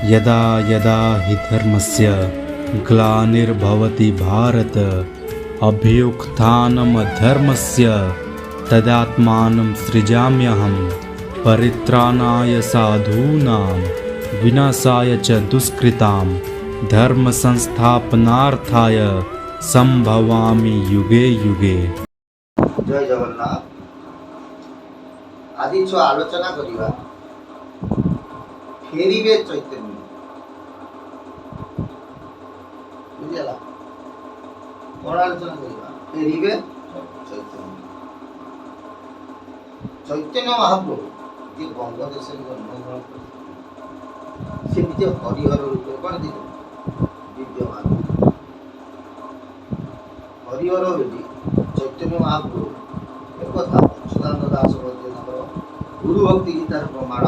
यदा यदा हि धर्मस्य ग्लानिर्भवति भारत अभ्युत्थानमधर्मस्य तदात्मानं सृजाम्यहं परित्राणाय साधूनां विनाशाय च दुष्कृतां धर्म संस्थापनार्थाय संभवामि युगे युगे। जय जगन्नाथ। आज जो आलोचना करिबा फेरिबे चैतन्य बुझिला कौन आलोचना करिबा फेरिबे चैतन्य चैतन्य महाप्रभु जे बंग देश जन्मग्रहण कर से निज हरिहर रूपे कौन दिले विद्यमान हरिहर बेटी चैतन्य महाप्रभु एक कथा सदानंद दास गुरु भक्ति गीतार प्रमाण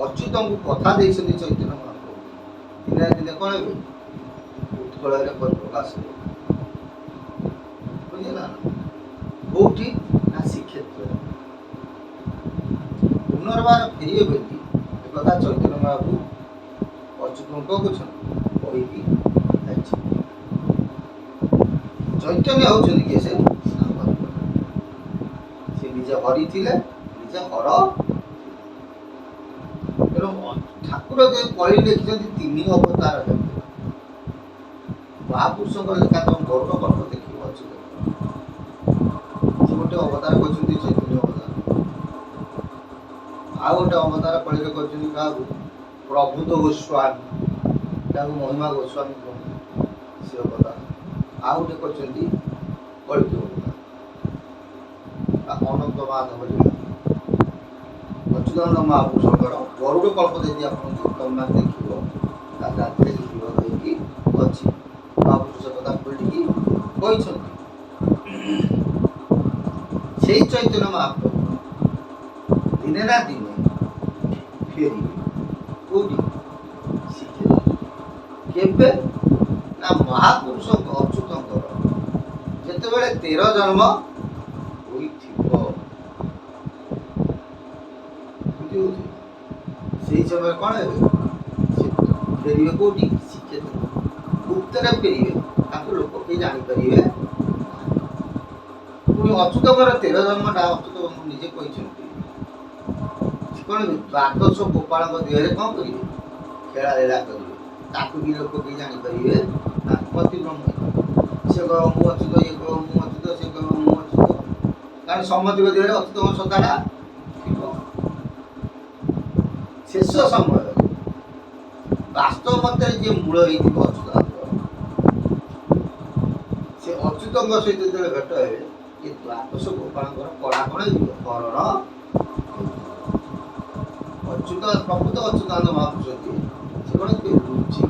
अच्युत को कथा चैतन्य महाप्रभु दिने दिने कौन हे उत्कल प्रकाश बुझेगा कौटी ना श्रीक्षेत्र पुनर्बार फेरिए बेटी एक कथा चैतन्य महाप्रभु अच्युत को चैतन्य होती किए से निज हरि थिले निज हर ठाकुर जो कही लिखिं तीन अवतार महापुरुष लेखा तुम गौर कल्प देख गोटे अवतार कर चैतन्य अवतार आउ गोटे अवतार कल क्या प्रभुत गोस्वामी क्या महिमा गोस्वामी कहते सी अवतार आउ गोटे कर कलित अवतार अनंत माधव अच्युतानंद महापुरुषर गरुड़ कल्प यदि आप देखिए रात्रि लिखी अच्छी महापुरुष कथा खोलिकी चैतन्य महाप्रभु दिने ना दिने फेरिए कौटी केबे ना महापुरुष अच्युत जितेबाला 13 जन्म से समय कौन है फेरिए कौटी श्रीक्षेत्र गुप्तर फेरिए लोक कहीं जापर पुणी अच्युतर 13 जन्मटा अच्युत निजे कौन द्वादश गोपाल देह कौन करेंगे खेला लीला करेंगे ताकू भी लोक कहीं जापर पति ब्रह्म से कह मु अच्युत ये कह मु अच्युत से कह मु अच्युत कारण समति देह अच्युत सत्ताटा शेष समय वास्तव मत जी मूल अच्युत से अच्युत सहित जो भेट हे ये द्वादश गोपाल कड़ा कौन हरण अच्युत प्रकृत अच्युतानंद महापुरुष से कौन रुचि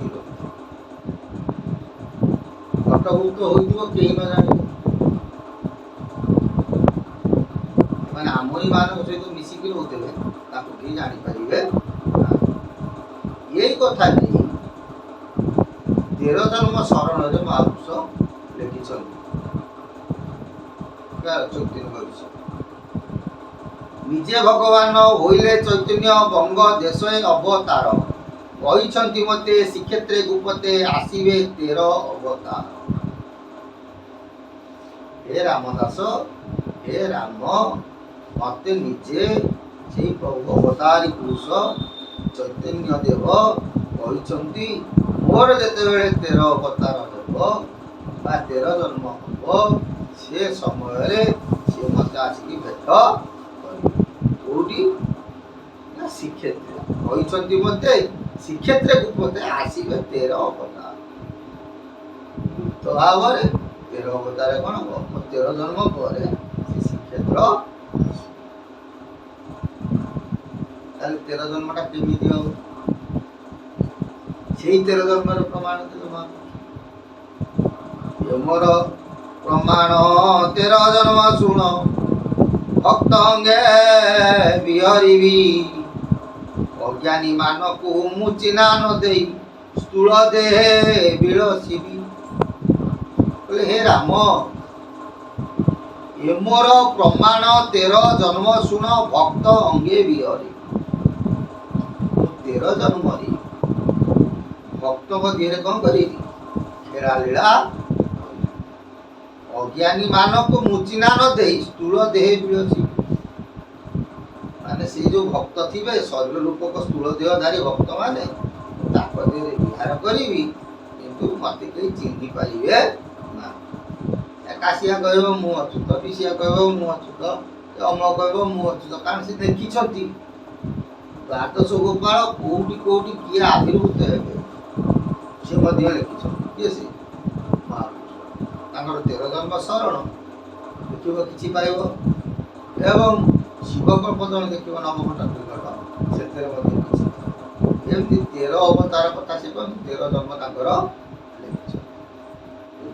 घटभुक्त होती न जाने मैंने आमरी मान सहित मिसिक रोते कहीं जापर यही कथा नहीं 13 जन्म शरण महापुरुष लिखिं निजे भगवान होइले चैतन्य बंग देश अवतार कही मते श्रीक्षेत्रे गुपते आसीबे 13 अवतार। हे रामदास हे राम मते निजे से प्रभु अवतारी पुरुष चैतन्य देव कहते मोर जितेबाला 13 अवतार हो 13 जन्म हम से समय सी मत आसिक भेट कौटी ना श्रीक्षेत्र कहते मत श्रीक्षेत्र गुप्ते आसवे 13 अवतार तो भाव 13 अवतार कौन हम 13 जन्म पर श्रीक्षेत्र 13 जन्मटा केमी हो से 13 जन्म प्रमाण मोर प्रमाण 13 जन्म शुण भक्त अंगे बिहरी अज्ञानी मानक मु चिन्हा न दे स्थूल देहे बिलसिबी हे राम ये मोर प्रमाण 13 जन्म शुण भक्त अंगे बिहरी ତେର ଜନ୍ମରେ ଭକ୍ତଙ୍କ ଦେହରେ କ'ଣ କରିବି ଖେଳା ଲୀଳା ଅଜ୍ଞାନୀ ମାନଙ୍କୁ ମୁଚିନା ନ ଦେଇ ସ୍ଥୂଳ ଦେହେ ବିଳସି। ମାନେ ସେ ଯୋଉ ଭକ୍ତ ଥିବେ ଶରୀର ରୂପକ ସ୍ଥୂଳ ଦେହଧାରୀ ଭକ୍ତ ମାନେ ତାଙ୍କ ଦେହରେ ବିହାର କରିବି କିନ୍ତୁ ମତେ କେହି ଚିହ୍ନି ପାରିବେ ନା। ଏକାଶିଆ କହିବ ମୁଁ ଅଚ୍ୟୁତ, ବିଶିଆ କହିବ ମୁଁ ଅଚ୍ୟୁତ, ଅମକ କହିବ ମୁଁ ଅଚ୍ୟୁତ, କାରଣ ସେ ଦେଖିଛନ୍ତି ଦ୍ୱାଦଶ ଗୋପାଳ କୋଉଠି କୋଉଠି କିଏ ଆବିର୍ଭୂତ ହେବେ ସେ ମଧ୍ୟ ଲେଖିଛନ୍ତି। କିଏ ସେ ମହାପୁରୁଷ, ତାଙ୍କର 13 ଜନ୍ମ ଶରଣ ଦେଖିବ କିଛି ପାଇବ ଏବଂ ଶିବକଳ୍ପ ଜଣେ ଦେଖିବ ନବଘଣ୍ଟା ଦୁର୍ଘଟ ସେଥିରେ ମଧ୍ୟ କିଛି ଏମିତି 13 ଅବତାର କଥା ସେ କହନ୍ତି 13 ଜନ୍ମ ତାଙ୍କର ଲେଖିଛନ୍ତି।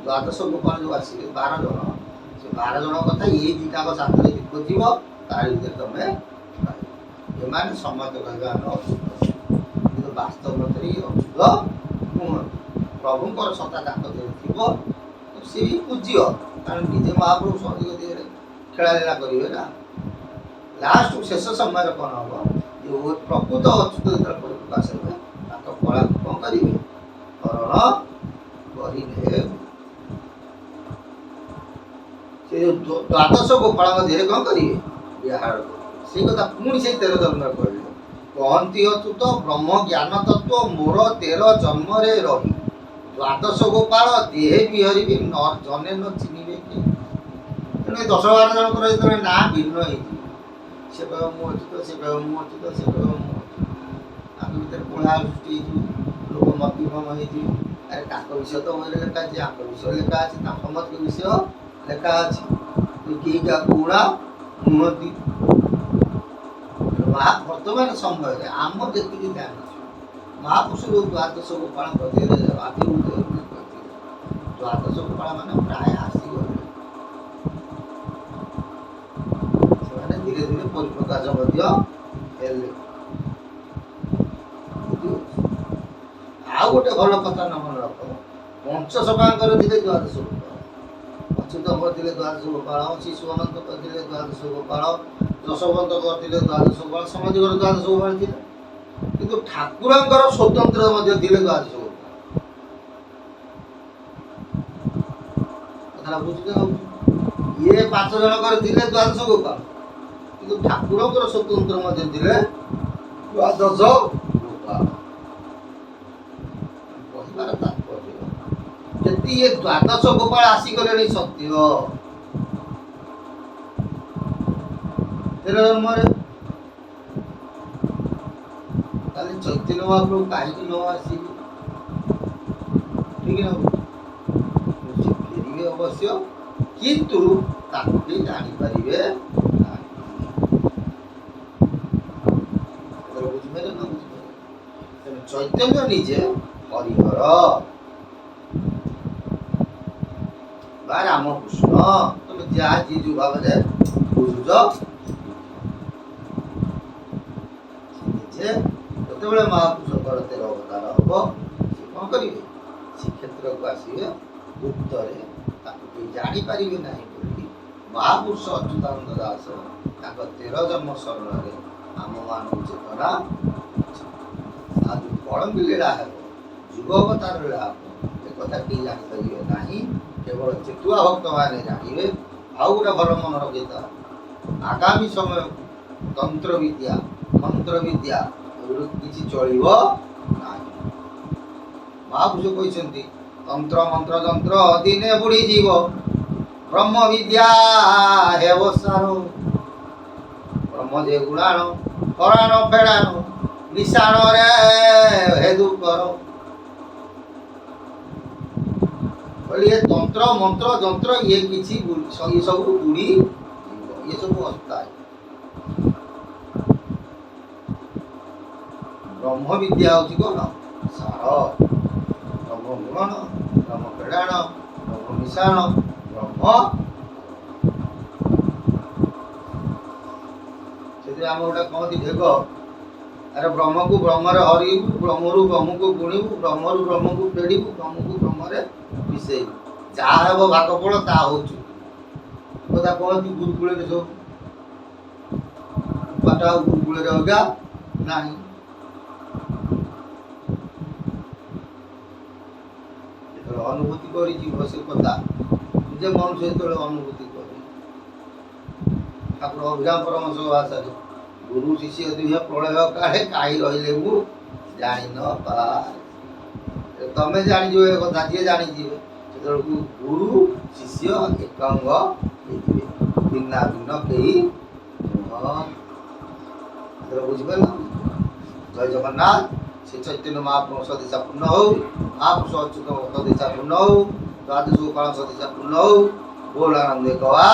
ଦ୍ୱାଦଶ ଗୋପାଳ ଯୋଉ ଆସିବେ 12 ଜଣ, ସେ 12 ଜଣ କଥା ଏଇ ଦିଟାକ ଶାସ୍ତ୍ରରେ ଥିବ, ତାରି ଭିତରେ ତମେ ଏମାନେ ସମସ୍ତେ କହିବେ ଆମେ ଅଚ୍ୟୁତ, କିନ୍ତୁ ବାସ୍ତବ ଭିତରେ ଅଚ୍ୟୁତ ନୁହନ୍ତି। ପ୍ରଭୁଙ୍କର ସତ୍ତା ତାଙ୍କ ଦେହରେ ଥିବ, ସେ ବି ପୂଜ୍ୟ, କାରଣ ନିଜେ ମହାପ୍ରଭୁ ସନ୍ଦିଗ ଦେହରେ ଖେଳା ଲୀଳା କରିବେ ନା। ଲାଷ୍ଟ ଶେଷ ସମୟରେ କ'ଣ ହବ ଯେ ପ୍ରକୃତ ଅଚ୍ୟୁତ ଯେତେବେଳେ ପ୍ରକାଶ ହେବେ ତାଙ୍କ କଳାକୁ କ'ଣ କରିବେ ହରଣ କରିନେବେ। ସେ ଦ୍ୱାଦଶ ଗୋପାଳଙ୍କ ଦେହରେ କ'ଣ କରିବେ ବିହାର କରିବେ। ସେଇ କଥା ପୁଣି ସେଇ 13 ଜନ୍ମରେ କହିଲେ କହନ୍ତି ଅଚ୍ୟୁତ ବ୍ରହ୍ମ ଜ୍ଞାନ ତତ୍ତ୍ୱ ମୋର 13 ଜନ୍ମରେ ରହି ଦ୍ୱାଦଶ ଗୋପାଳ ଦେହେ ବିହରିବି ଜନେ ନ ଚିହ୍ନିବେ କି। ତେଣୁ 10-12 ଜଣଙ୍କର ଯେତେବେଳେ ନାଁ ଭିନ୍ନ ହେଇଛି, ସେ କହିବ ମୁଁ ଅଚ୍ୟୁତ, ସେ କହିବ ମୁଁ ଅଚ୍ୟୁତ, ସେ କହିବ ମୁଁ ଅଚ୍ୟୁତ, ତାଙ୍କ ଭିତରେ କୋଳା ସୃଷ୍ଟି ହେଇଯିବ, ଲୋକ ମତିଭ୍ରମ ହେଇଯିବ। ଆରେ ତାଙ୍କ ବିଷୟ ତ ବହିରେ ଲେଖା ଅଛି, ଆଙ୍କ ବିଷୟ ଲେଖା ଅଛି, ତାଙ୍କ ସମସ୍ତଙ୍କ ବିଷୟ ଲେଖା ଅଛି, କେହି କାହାକୁ ଉଣା ନୁହନ୍ତି। ବର୍ତ୍ତମାନ ସମୟରେ ଆମ ଯେତିକି ଜାଣିଛୁ ମହାପୁରୁଷ ଯୋଉ ଦ୍ୱାଦଶ ଗୋପାଳଙ୍କ ଦେହରେ ଆବିର୍ଭୂତ ହେବେ, ଦ୍ୱାଦଶ ଗୋପାଳ ମାନେ ପ୍ରାୟ ଆସିଗଲେ, ସେମାନେ ଧୀରେ ଧୀରେ ପରିପ୍ରକାଶ ମଧ୍ୟ ହେଲେ। ଆଉ ଗୋଟେ ଭଲ କଥା ନ ମନେ ରଖ, ପଞ୍ଚସଖାଙ୍କର ଥିଲେ ଦ୍ୱାଦଶ ଗୋପାଳ, ଅଚ୍ୟୁତଙ୍କ ଥିଲେ ଦ୍ୱାଦଶ ଗୋପାଳ, ଶିଶୁ ଅନନ୍ତ ଥିଲେ ଦ୍ୱାଦଶ ଗୋପାଳ, ଯଶୋବନ୍ତ କରିଥିଲେ ଦ୍ୱାଦଶ ଗୋପାଳ, ସମସ୍ତଙ୍କର ଦ୍ୱାଦଶ ଗୋପାଳ ଥିଲେ, କିନ୍ତୁ ଠାକୁରଙ୍କର ସ୍ୱତନ୍ତ୍ର ମଧ୍ୟ ଥିଲେ ଦ୍ୱାଦଶ ଗୋପାଳ। କଥାଟା ବୁଝୁଛ? ଇଏ 5 ଜଣଙ୍କର ଥିଲେ ଦ୍ୱାଦଶ ଗୋପାଳ, କିନ୍ତୁ ଠାକୁରଙ୍କର ସ୍ୱତନ୍ତ୍ର ମଧ୍ୟ ଥିଲେ ଦ୍ୱାଦଶ ଗୋପାଳ। କହିବାର ତାତ୍ପର୍ଯ୍ୟ ଯଦି ଏ ଦ୍ୱାଦଶ ଗୋପାଳ ଆସିଗଲେଣି ସତ୍ୟ 13 ଜନ୍ମରେ, ତାହେଲେ ଚୈତନ୍ୟ ମହାପ୍ରଭୁ କାହିଁକି ନ ଆସିବେ? ଠିକ ନା? ସେ ଫେରିବେ ଅବଶ୍ୟ, କିନ୍ତୁ ତାକୁ କେହି ଜାଣିପାରିବେ ନାହିଁ। ବୁଝିପାରିଲେ ନା? ବୁଝିପାରିଲେ? ତେଣୁ ଚୈତନ୍ୟ ନିଜେ ହରିହର ବା ରାମକୃଷ୍ଣ, ତମେ ଯାହା ଯିଏ ଯୋଉ ଭାବରେ ବୁଝୁଛ, ଯେତେବେଳେ ମହାପୁରୁଷଙ୍କର 13 ଅବତାର ହବ, ସେ କ'ଣ କରିବେ ଶ୍ରୀକ୍ଷେତ୍ରକୁ ଆସିବେ ଗୁପ୍ତରେ, ତାକୁ କେହି ଜାଣିପାରିବେ ନାହିଁ ବୋଲି ମହାପୁରୁଷ ଅଚ୍ୟୁତାନନ୍ଦ ଦାସ ତାଙ୍କ 13 ଜନ୍ମ ଶରଣରେ ଆମମାନଙ୍କୁ ଚେତନା। ଆଉ ଯୋଉ କଳମ୍ବି ଲୀଳା ହେବ, ଯୁଗ ଅବତାର ଲୀଳା ହେବ, ଏକଥା କେହି ଜାଣିପାରିବେ ନାହିଁ, କେବଳ ଚେତୁଆ ଭକ୍ତମାନେ ଜାଣିବେ। ଆଉ ଗୋଟେ ଭଲ ମନେ ରଖିଥା, ଆଗାମୀ ସମୟ ତନ୍ତ୍ର ବିଦ୍ୟା ମନ୍ତ୍ର ବିଦ୍ୟା କିଛି ଚଳିବ ନାହିଁ। ମହାପୁରୁଷ କହିଛନ୍ତି ତନ୍ତ୍ର ମନ୍ତ୍ର ଯନ୍ତ୍ର ଦିନେ ବୁଡ଼ିଯିବ, ବ୍ରହ୍ମ ବିଦ୍ୟା ହେବ ସାର। ବ୍ରହ୍ମ ଯେ ଗୁଣାଣ କରାଣ ଫେଣାଣ ନିଶାଣରେ ହେଦୁ କର। କହିଲେ ଏ ତନ୍ତ୍ର ମନ୍ତ୍ର ଯନ୍ତ୍ର ଇଏ କିଛି ଇଏ ସବୁ ବୁଡ଼ି ଯିବ, ଇଏ ସବୁ ଅସ୍ଥାୟୀ। ବ୍ରହ୍ମ ବିଦ୍ୟା ହେଉଛି କ'ଣ ସାର, ବ୍ରହ୍ମ ଗୁଣନ, ବ୍ରହ୍ମ ଫେଣାଣ, ବ୍ରହ୍ମ ମିଶାଣ, ବ୍ରହ୍ମ। ସେଥିରେ ଆମେ ଗୋଟେ କହନ୍ତି ଢେଗ, ଆରେ ବ୍ରହ୍ମକୁ ବ୍ରହ୍ମରେ ହରିବୁ, ବ୍ରହ୍ମରୁ ବ୍ରହ୍ମକୁ ଗୁଣିବୁ, ବ୍ରହ୍ମରୁ ବ୍ରହ୍ମକୁ ଫେଡ଼ିବୁ, ବ୍ରହ୍ମକୁ ବ୍ରହ୍ମରେ ମିଶେଇବୁ, ଯାହା ହେବ ଭାଗ ଫଳ ତାହା ହଉଛୁ। କଥା କହନ୍ତି ଗୁରୁକୁଳରେ ସବୁ ପାଠ ଆଉ ଗୁରୁକୁଳରେ ଅଗା ନାହିଁ। ଅନୁଭୂତି କରିଯିବ ସେ କଥା ଯେ ମଣିଷ ଯେତେବେଳେ ଅନୁଭୂତି କରେ ଠାକୁର ଅଭିରାମ ପରମହଂସ ଭାଷାରେ ଗୁରୁ ଶିଷ୍ୟ ଦୁହେଁ ପ୍ରଳୟ କାଳେ କାହିଁ ରହିଲେ ମୁଁ ଜାଣି ନ ପାରେ। ତମେ ଜାଣିଯିବ ଏ କଥା ଯିଏ ଜାଣିଯିବେ ସେତେବେଳକୁ ଗୁରୁ ଶିଷ୍ୟ ଏକାଙ୍ଗ ହେଇଯିବେ ଭିନ୍ନା ଭିନ୍ନ କେହି ନୁହଁ। ବୁଝିପାରିଲ? ଜୟ ଜଗନ୍ନାଥ। ସେ ଚୈତନ୍ୟ ମହାପ୍ରଭୁ ସଦିଶା ପୂର୍ଣ୍ଣ ହଉ, ମହାପୁରୁଷ ଅଚ୍ୟୁତ ସଦିଶା ପୂର୍ଣ୍ଣ ହଉ, ଦ୍ୱାଦଶ ଗୋପାଳ ସଦିଶା ପୂର୍ଣ୍ଣ ହଉ। ବୋଲ ଆନନ୍ଦ କବା